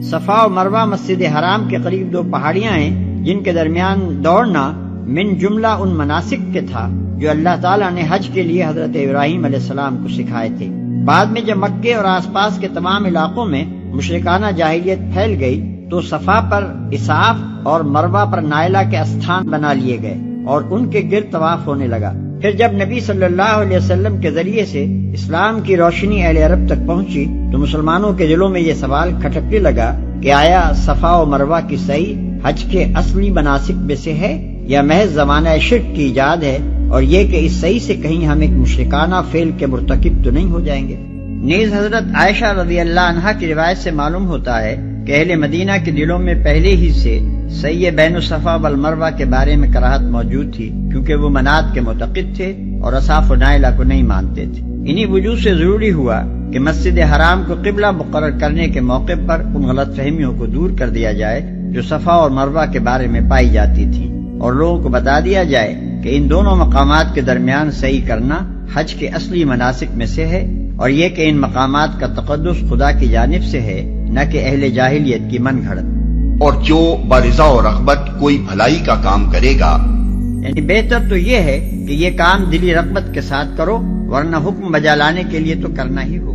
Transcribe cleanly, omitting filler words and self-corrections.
صفا و مروہ مسجد حرام کے قریب دو پہاڑیاں ہیں جن کے درمیان دوڑنا من جملہ ان مناسک کے تھا جو اللہ تعالیٰ نے حج کے لیے حضرت ابراہیم علیہ السلام کو سکھائے تھے۔ بعد میں جب مکے اور آس پاس کے تمام علاقوں میں مشرکانہ جاہلیت پھیل گئی تو صفا پر اسعاف اور مروہ پر نائلہ کے استھان بنا لیے گئے اور ان کے گرد طواف ہونے لگا۔ پھر جب نبی صلی اللہ علیہ وسلم کے ذریعے سے اسلام کی روشنی اہل عرب تک پہنچی تو مسلمانوں کے دلوں میں یہ سوال کھٹکنے لگا کہ آیا صفا و مروہ کی سعی حج کے اصلی مناسک میں سے ہے یا محض زمانہ شرک کی ایجاد ہے، اور یہ کہ اس سعی سے کہیں ہم ایک مشرکانہ فعل کے مرتکب تو نہیں ہو جائیں گے۔ نیز حضرت عائشہ رضی اللہ عنہا کی روایت سے معلوم ہوتا ہے کہ اہل مدینہ کے دلوں میں پہلے ہی سے سعی بین الصفا والمروہ کے بارے میں کراہت موجود تھی، کیونکہ وہ منات کے معتقد تھے اور اصحاف و نائلہ کو نہیں مانتے تھے۔ انہی وجوہ سے ضروری ہوا کہ مسجد حرام کو قبلہ مقرر کرنے کے موقع پر ان غلط فہمیوں کو دور کر دیا جائے جو صفا اور مروہ کے بارے میں پائی جاتی تھی، اور لوگوں کو بتا دیا جائے کہ ان دونوں مقامات کے درمیان سعی کرنا حج کے اصلی مناسک میں سے ہے، اور یہ کہ ان مقامات کا تقدس خدا کی جانب سے ہے، نہ کہ اہل جاہلیت کی من گھڑت۔ اور جو برضا و رغبت کوئی بھلائی کا کام کرے گا، یعنی بہتر تو یہ ہے کہ یہ کام دلی رغبت کے ساتھ کرو، ورنہ حکم بجا لانے کے لیے تو کرنا ہی ہوگا۔